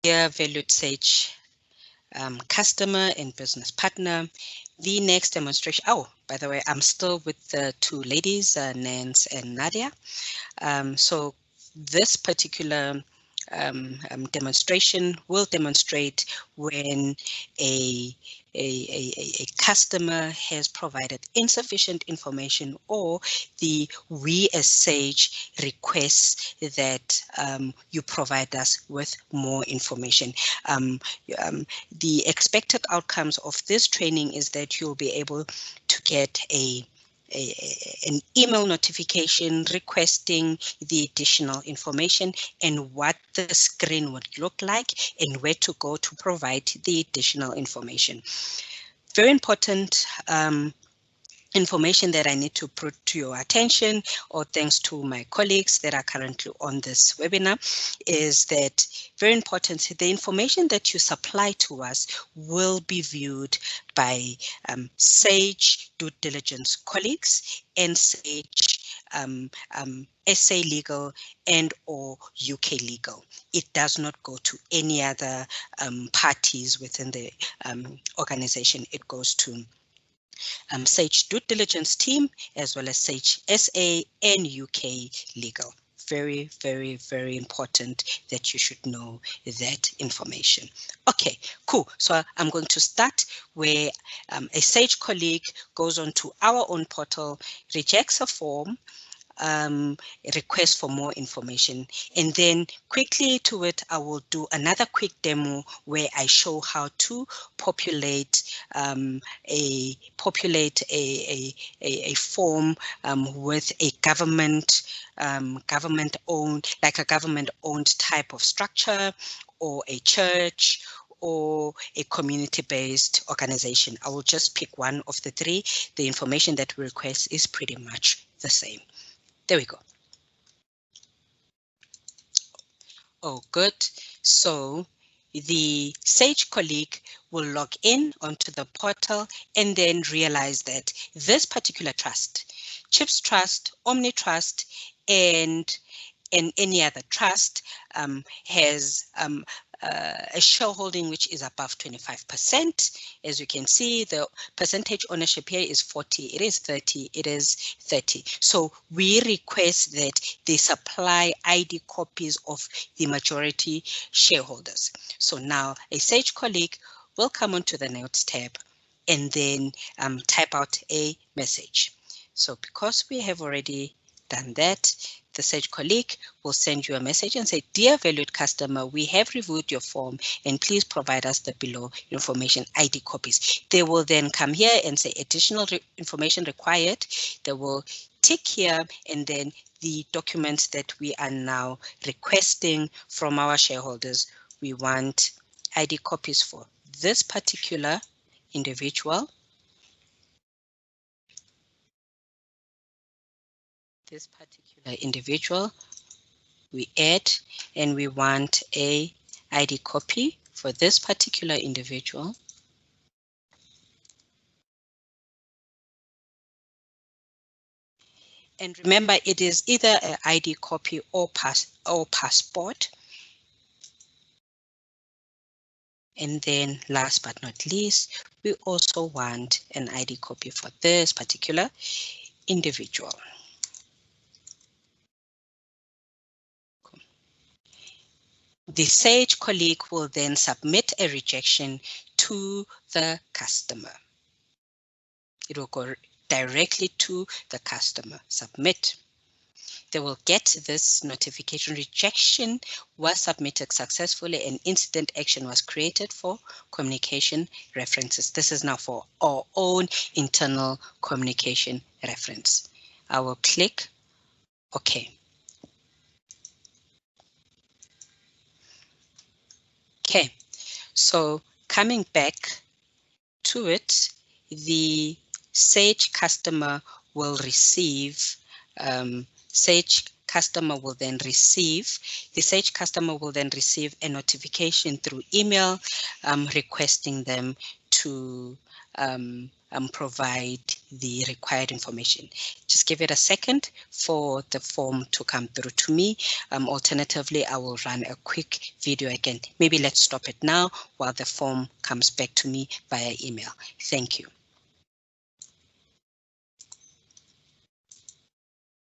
Dear valued Sage customer and business partner, the next demonstration. Oh, by the way, I'm still with the two ladies, Nance and Nadia. So this particular demonstration will demonstrate when a customer has provided insufficient information, or the we as Sage requests that you provide us with more information. The expected outcomes of this training is that you'll be able to get an email notification requesting the additional information and what the screen would look like and where to go to provide the additional information. Very important information that I need to put to your attention, or thanks to my colleagues that are currently on this webinar, is that very important, the information that you supply to us will be viewed by Sage due diligence colleagues and Sage SA legal and or UK legal. It does not go to any other parties within the organization. It goes to Sage due diligence team, as well as Sage SA and UK legal. Very, very, very important that you should know that information. Okay, cool. So I'm going to start where a Sage colleague goes on to our own portal, rejects a form, request for more information, and then quickly to it I will do another quick demo where I show how to populate a form with a government owned, like a government owned type of structure, or a church, or a community-based organization. I will just pick one of the three. The information that we request is pretty much the same. There we go. Oh, good. So the Sage colleague will log in onto the portal and then realize that this particular trust, CHIPS Trust, Omni Trust, and any other trust has a shareholding which is above 25%. As you can see, the percentage ownership here is 40, it is 30, it is 30. So we request that they supply ID copies of the majority shareholders. So now a Sage colleague will come onto the Notes tab and then type out a message. So because we have already done that, the Sage colleague will send you a message and say, dear valued customer, we have reviewed your form and please provide us the below information ID copies. They will then come here and say additional information required. They will tick here, and then the documents that we are now requesting from our shareholders. We want ID copies for this particular individual, we add, and we want a ID copy for this particular individual. And remember, it is either an ID copy or passport. And then last but not least, we also want an ID copy for this particular individual. The Sage colleague will then submit a rejection to the customer. It will go directly to the customer. Submit. They will get this notification: rejection was submitted successfully and incident action was created for communication references. This is now for our own internal communication reference. I will click OK. Okay, so coming back to it, the Sage customer will receive, the Sage customer will then receive a notification through email requesting them to provide the required information. Just give it a second for the form to come through to me. Alternatively, I will run a quick video again. Maybe let's stop it now while the form comes back to me via email. Thank you.